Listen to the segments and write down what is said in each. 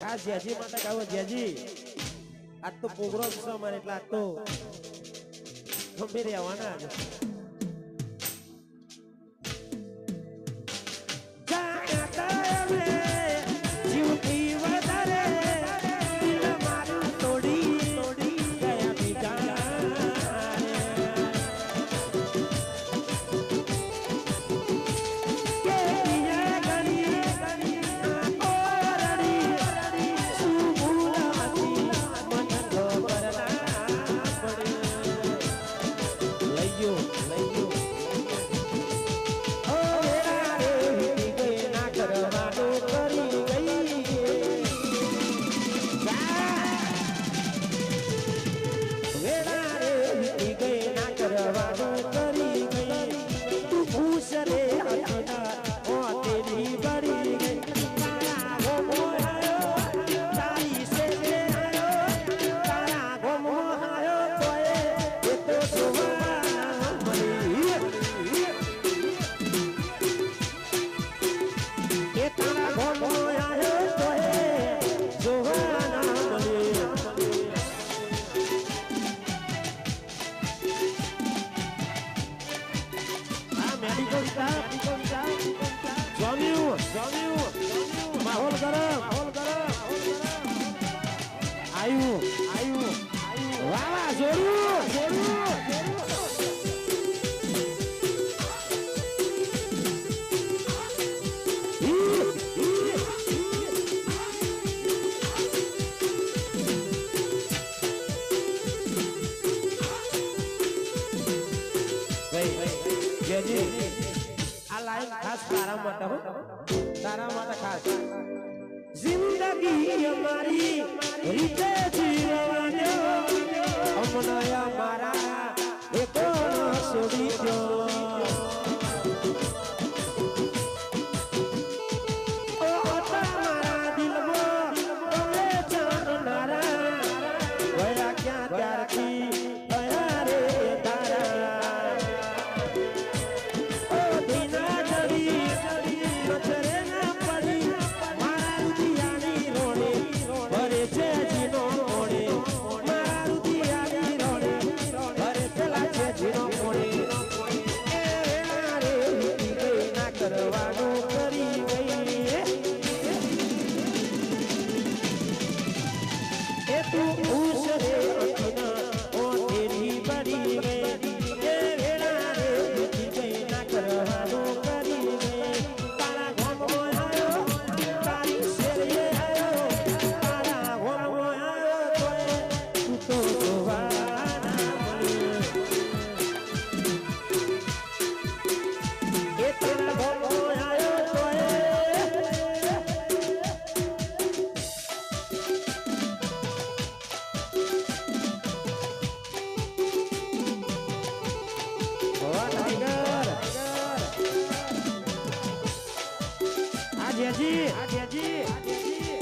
ખાસ જેજી માટે કહો જેજી આજ તો પ્રોગ્રામ છે અમારે એટલે આજ તો ગંભીર રહેવાના જ माहौल गरम आयु आयु वाह जोरू जोरू आ लाइन खास तारा माता हो तारा माता खास जिंदगी हमारी रीते जीवनो हमना मारा एको छोड़ी दो ओ हमारा दिल वो बोले जान नारा वया क्या प्यार की वया रे तारा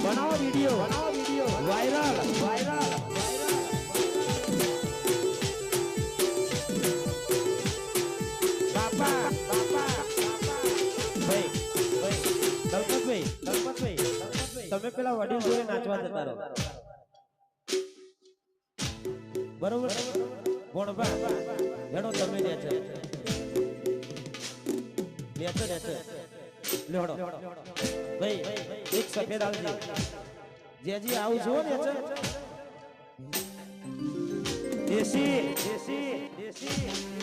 बनाओ वीडियो वायरल वायरल बापा बापा भाई दलपत भाई તમે પેલા વડીલ જોડે નાચવા જતા રહો બરોબર ભણવા હેડો તમે નેચે લેડો ભાઈ એક સફેદ આવજે જેજી આવું છો ને દેશી દેશી દેશી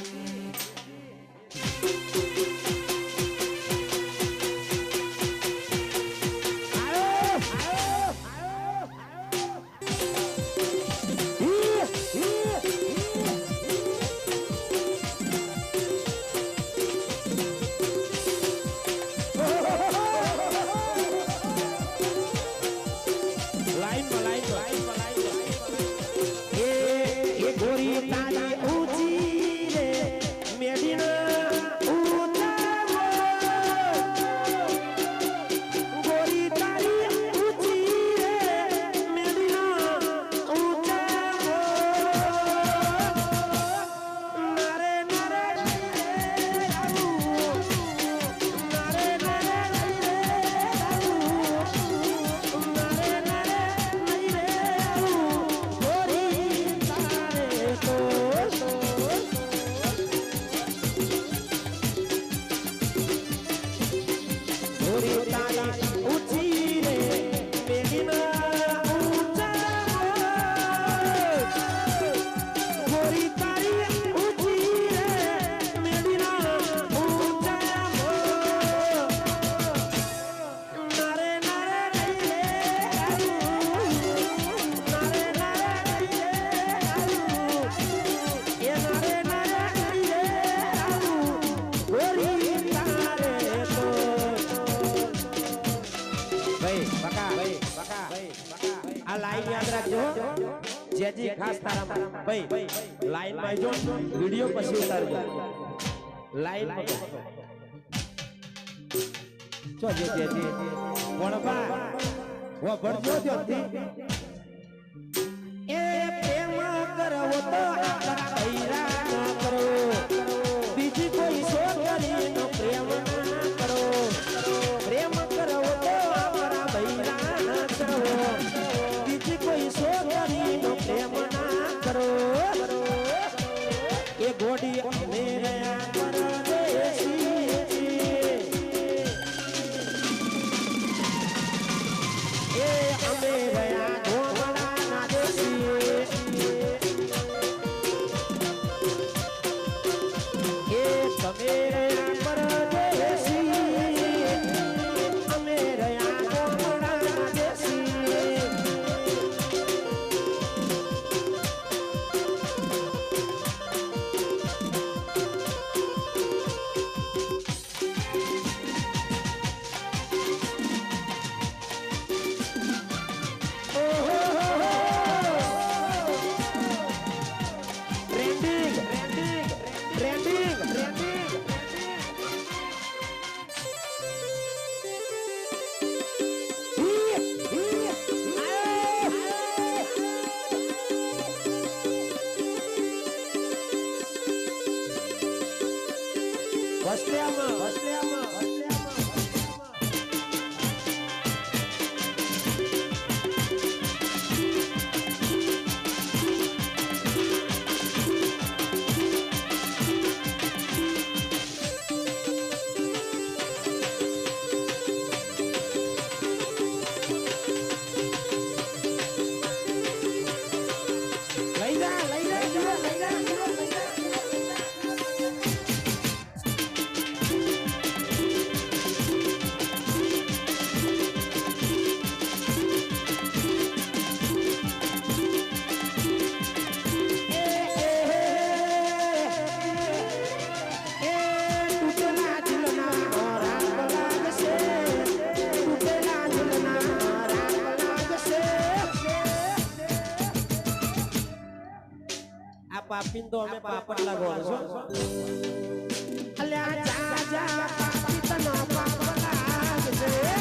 गोरी ताली ऊंची रे मेडिना उतार આ લાઈન યાદ રાખજો જેજી ખાસ તારા ભાઈ લાઈન માં જો વિડિયો પછી ઉતારજો લાઈન માં જો જેજી કોણ બા વો ભરજો જોતી એ પ્રેમ કરવો તો આપણા ભૈરા ન કરો બીજી કોઈ છોકરી નો પ્રેમ ના કરો પ્રેમ કરવો તો આપણા ભૈરા ન કરો બીજી કોઈ છોકરી નો પ્રેમ ના કરો એ ગોડી અમે રહ્યા પરદેશી એ અમે રહ્યા ગોમડા તમે રહ્યા પરદેશી અમે રહ્યા ગોમડા દેશી પાપીન તો અમે પાપડ લાગવાનો છો અલ્યા જા જા પાપી તનો પાપડ લાગશે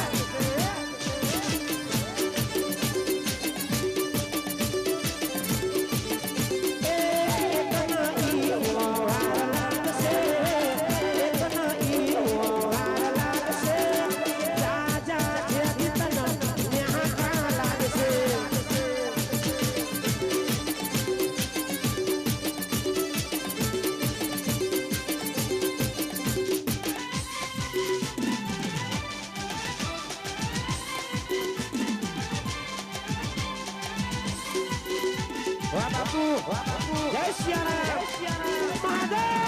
જય સિયારામ મહાદેવ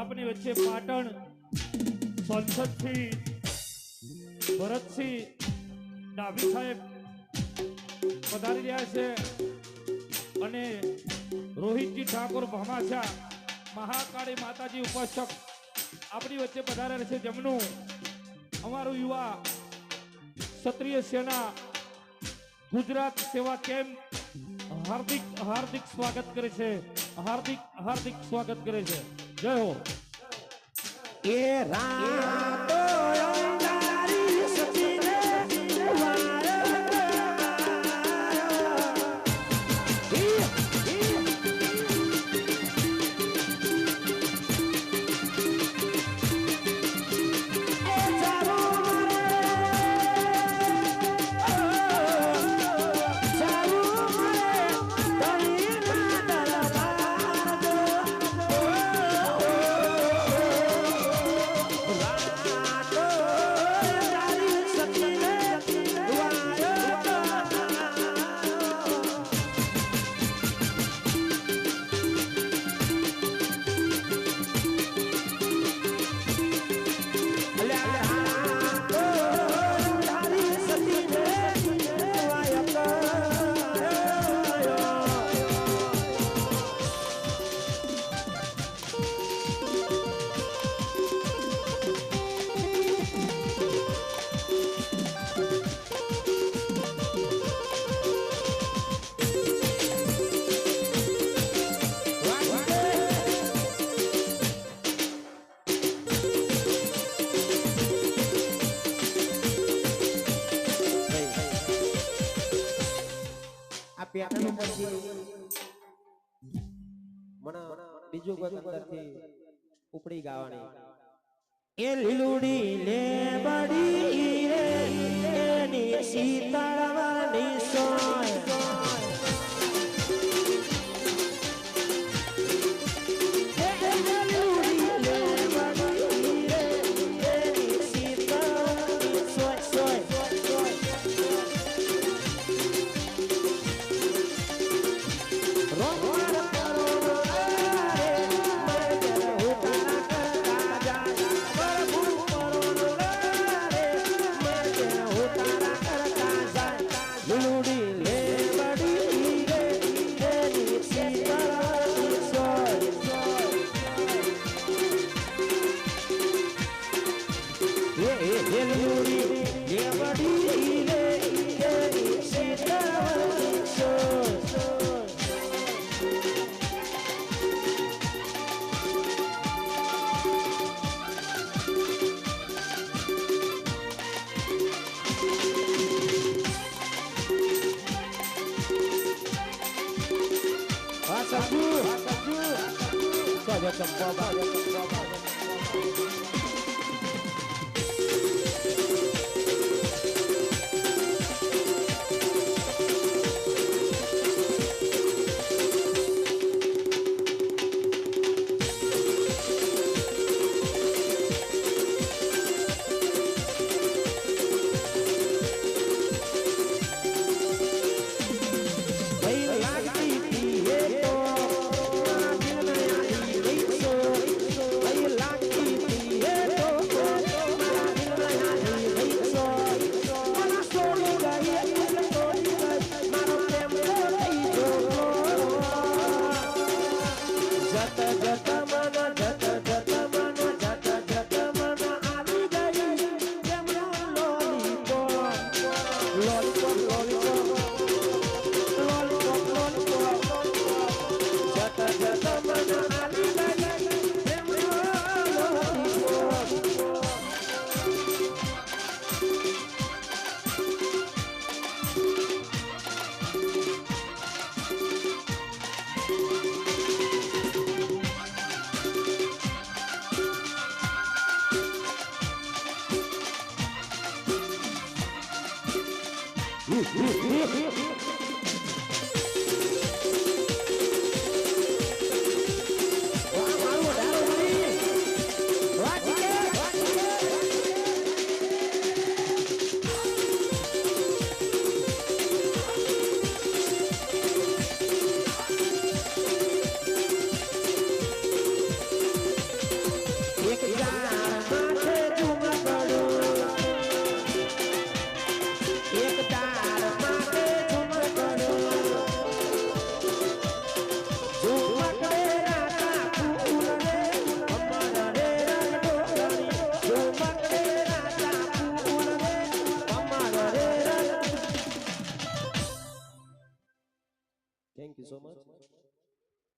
આપની વચ્ચે પાટણ સંસદથી ભરતસિંહ ડાભી સાહેબ પધારી રહ્યા છે અને રોહિતજી ઠાકોર ભમાસા મહાકાળી માતાજી ઉપાસક આપણી વચ્ચે પધારેલા છે જેમનું અમારું યુવા ક્ષત્રિય સેના ગુજરાત સેવા કેમ્પ હાર્દિક સ્વાગત કરે છે હાર્દિક સ્વાગત કરે છે જય હો એ રાતો અંધારી સતીને રાતો પેટર્ન પછી મને બીજું કોઈ અંદરથી ઉપડી ગાવાની એ લીલુડી લે બડી રે એની શીતળવાની સોય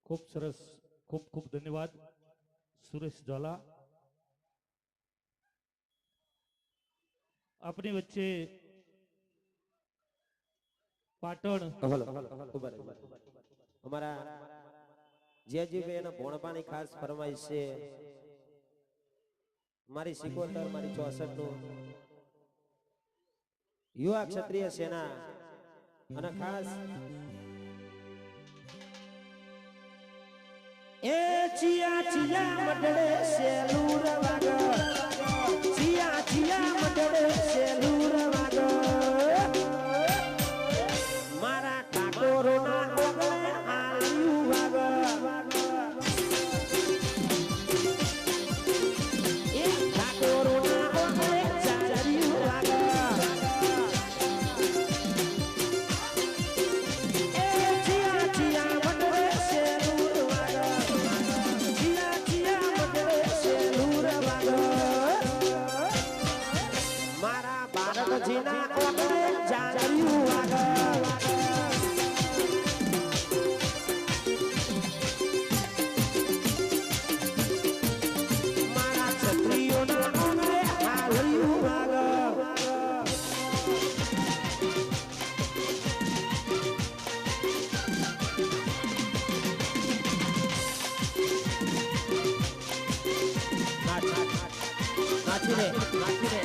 ખૂબ સરસ, ખૂબ ખૂબ ધન્યવાદ સુરેશ ઝાલા. આપની વચ્ચે પાટણ અમારા જીયાજીભાઈ એના ભોણપાની ખાસ ફરમાઈશ છે. મારી 77 મારી 64 નું યુવા ક્ષત્રિય સેના અને ખાસ એ ચિયા ચિયા મડડે સેલુર વાગ ચિયા ચિયા મડડે સેલુર વાગ મારા ઠાકોરોના ઓગણે આલ્યું વાગ એ ઠાકોરોના ઓગણે ચાલ્યું વાગ એ ચિયા ચિયા મડડે સેલુર વાગ ચિયા ચિયા મડડે સેલુર વાગ નાખીને